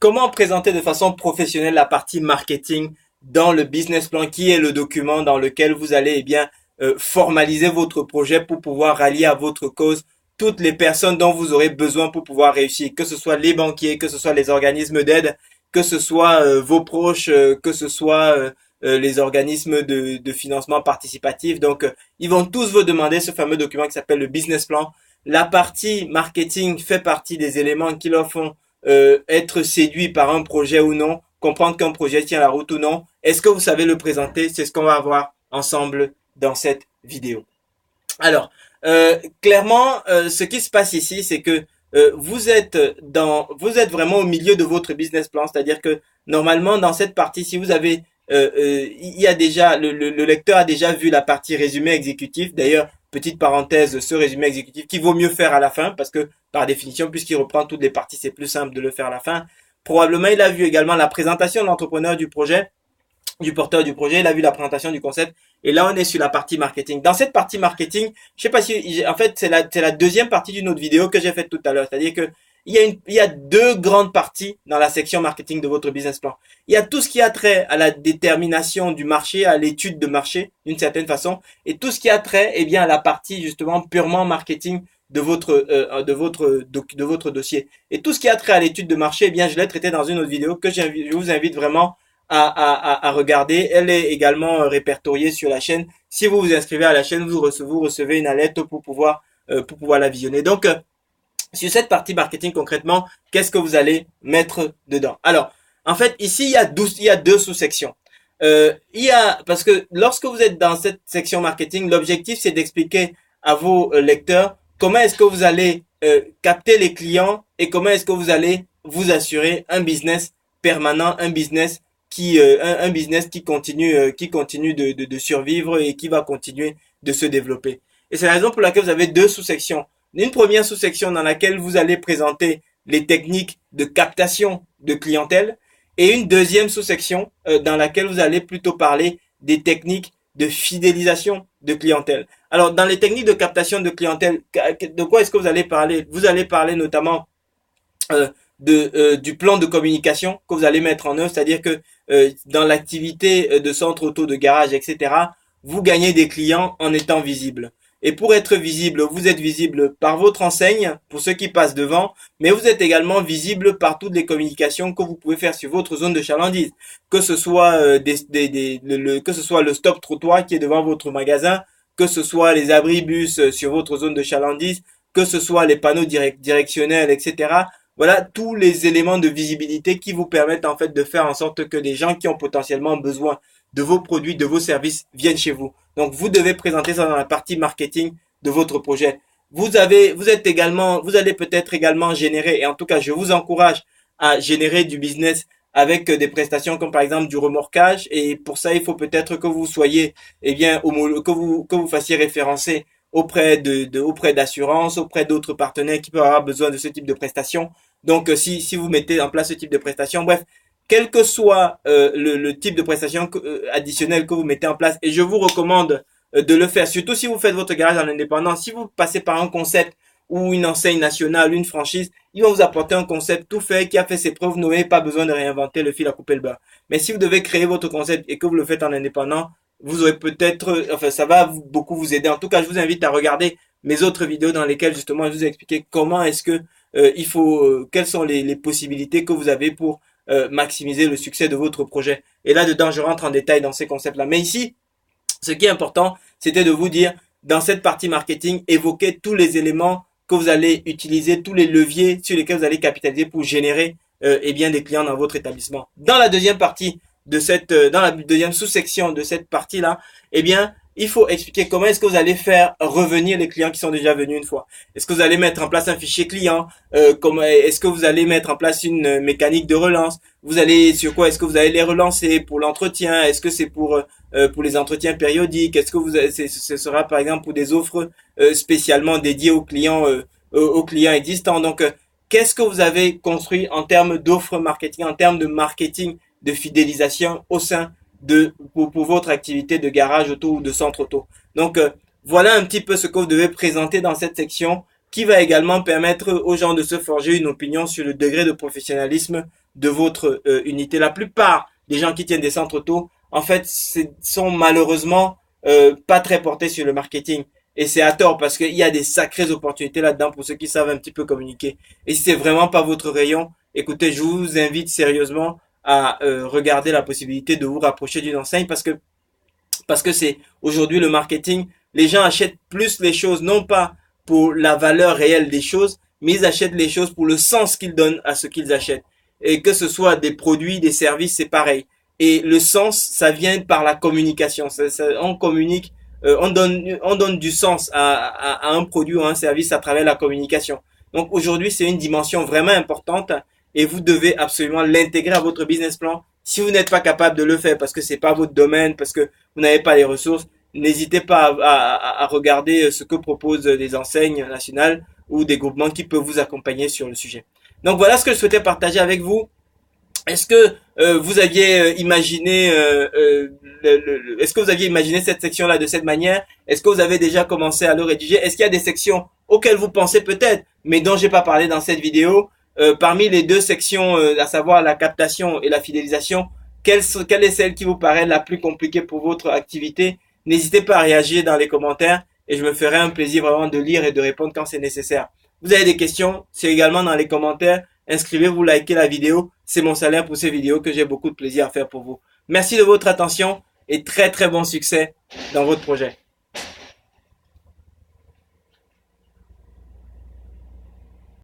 comment présenter de façon professionnelle la partie marketing dans le business plan, qui est le document dans lequel vous allez formaliser votre projet pour pouvoir rallier à votre cause toutes les personnes dont vous aurez besoin pour pouvoir réussir, que ce soit les banquiers, que ce soit les organismes d'aide, que ce soit vos proches, que ce soit les organismes de financement participatif. Donc, ils vont tous vous demander ce fameux document qui s'appelle le business plan. La partie marketing fait partie des éléments qui leur font être séduits par un projet ou non, comprendre qu'un projet tient la route ou non. Est-ce que vous savez le présenter? C'est ce qu'on va voir ensemble dans cette vidéo. Alors, clairement, ce qui se passe ici, c'est que vous êtes vraiment au milieu de votre business plan, c'est-à-dire que normalement dans cette partie, si vous avez, il y a déjà le lecteur a déjà vu la partie résumé exécutif. D'ailleurs, petite parenthèse, ce résumé exécutif qu'il vaut mieux faire à la fin parce que par définition, puisqu'il reprend toutes les parties, c'est plus simple de le faire à la fin. Probablement, il a vu également la présentation de l'entrepreneur du projet, du porteur du projet, il a vu la présentation du concept, et là on est sur la partie marketing. Dans cette partie marketing, je sais pas si, en fait c'est la deuxième partie d'une autre vidéo que j'ai faite tout à l'heure, c'est-à-dire que il y a deux grandes parties dans la section marketing de votre business plan. Il y a tout ce qui a trait à la détermination du marché, à l'étude de marché d'une certaine façon, et tout ce qui a trait à la partie justement purement marketing de votre dossier. Et tout ce qui a trait à l'étude de marché, je l'ai traité dans une autre vidéo que je vous invite vraiment à regarder. Elle est également répertoriée sur la chaîne. Si vous vous inscrivez à la chaîne, vous recevez une alerte pour pouvoir la visionner. Donc, sur cette partie marketing concrètement, qu'est-ce que vous allez mettre dedans? Alors, en fait, ici, il y a deux sous-sections. Parce que lorsque vous êtes dans cette section marketing, l'objectif, c'est d'expliquer à vos lecteurs comment est-ce que vous allez capter les clients et comment est-ce que vous allez vous assurer un business permanent, un business qui continue de survivre et qui va continuer de se développer. Et c'est la raison pour laquelle vous avez deux sous-sections. Une première sous-section dans laquelle vous allez présenter les techniques de captation de clientèle et une deuxième sous-section dans laquelle vous allez plutôt parler des techniques de fidélisation de clientèle. Alors, dans les techniques de captation de clientèle, de quoi est-ce que vous allez parler? Vous allez parler notamment du plan de communication que vous allez mettre en œuvre, c'est-à-dire que dans l'activité de centre auto, de garage, etc., vous gagnez des clients en étant visible. Et pour être visible, vous êtes visible par votre enseigne, pour ceux qui passent devant, mais vous êtes également visible par toutes les communications que vous pouvez faire sur votre zone de chalandise, que ce soit que ce soit le stop trottoir qui est devant votre magasin, que ce soit les abribus sur votre zone de chalandise, que ce soit les panneaux directionnels, etc. Voilà tous les éléments de visibilité qui vous permettent en fait de faire en sorte que des gens qui ont potentiellement besoin de vos produits, de vos services viennent chez vous. Donc vous devez présenter ça dans la partie marketing de votre projet. Vous allez peut-être également générer, et en tout cas je vous encourage à générer du business avec des prestations comme par exemple du remorquage, et pour ça il faut peut-être que vous soyez que vous fassiez référencer auprès d'assurances, auprès d'autres partenaires qui peuvent avoir besoin de ce type de prestations. Donc si vous mettez en place ce type de prestations, bref, quel que soit le type de prestation additionnelle que vous mettez en place, et je vous recommande de le faire, surtout si vous faites votre garage en indépendant. Si vous passez par un concept ou une enseigne nationale, une franchise, ils vont vous apporter un concept tout fait qui a fait ses preuves. Vous n'avez pas besoin de réinventer le fil à couper le beurre. Mais si vous devez créer votre concept et que vous le faites en indépendant, vous aurez ça va beaucoup vous aider. En tout cas, je vous invite à regarder mes autres vidéos dans lesquelles justement je vous ai expliqué comment est-ce que quelles sont les possibilités que vous avez pour maximiser le succès de votre projet. Et là-dedans, je rentre en détail dans ces concepts-là. Mais ici, ce qui est important, c'était de vous dire, dans cette partie marketing, évoquez tous les éléments que vous allez utiliser, tous les leviers sur lesquels vous allez capitaliser pour générer des clients dans votre établissement. Dans la deuxième partie dans la deuxième sous-section de cette partie-là, il faut expliquer comment est-ce que vous allez faire revenir les clients qui sont déjà venus une fois. Est-ce que vous allez mettre en place un fichier client? Comment est-ce que vous allez mettre en place une mécanique de relance? Sur quoi est-ce que vous allez les relancer pour l'entretien? Est-ce que c'est pour les entretiens périodiques? Est-ce que ce sera par exemple pour des offres spécialement dédiées aux clients existants? Donc, qu'est-ce que vous avez construit en termes d'offres marketing, en termes de marketing de fidélisation au sein pour votre activité de garage auto ou de centre auto. Donc voilà un petit peu ce que vous devez présenter dans cette section qui va également permettre aux gens de se forger une opinion sur le degré de professionnalisme de votre unité. La plupart des gens qui tiennent des centres auto, en fait, sont malheureusement pas très portés sur le marketing. Et c'est à tort parce qu'il y a des sacrées opportunités là-dedans pour ceux qui savent un petit peu communiquer. Et si c'est vraiment pas votre rayon, écoutez, je vous invite sérieusement à regarder la possibilité de vous rapprocher d'une enseigne parce que c'est aujourd'hui le marketing. Les gens achètent plus les choses non pas pour la valeur réelle des choses, mais ils achètent les choses pour le sens qu'ils donnent à ce qu'ils achètent. Et que ce soit des produits, des services, c'est pareil. Et le sens, ça vient par la communication. On communique, on donne du sens à un produit ou à un service à travers la communication. Donc aujourd'hui, c'est une dimension vraiment importante et vous devez absolument l'intégrer à votre business plan. Si vous n'êtes pas capable de le faire parce que c'est pas votre domaine, parce que vous n'avez pas les ressources, n'hésitez pas à regarder ce que proposent les enseignes nationales ou des groupements qui peuvent vous accompagner sur le sujet. Donc voilà ce que je souhaitais partager avec vous. Est-ce que vous aviez imaginé est-ce que vous aviez imaginé cette section-là de cette manière? Est-ce que vous avez déjà commencé à le rédiger? Est-ce qu'il y a des sections auxquelles vous pensez peut-être, mais dont j'ai pas parlé dans cette vidéo? Parmi les deux sections, à savoir la captation et la fidélisation, quelle est celle qui vous paraît la plus compliquée pour votre activité? N'hésitez pas à réagir dans les commentaires et je me ferai un plaisir vraiment de lire et de répondre quand c'est nécessaire. Vous avez des questions? C'est également dans les commentaires. Inscrivez-vous, likez la vidéo. C'est mon salaire pour ces vidéos que j'ai beaucoup de plaisir à faire pour vous. Merci de votre attention et très très bon succès dans votre projet.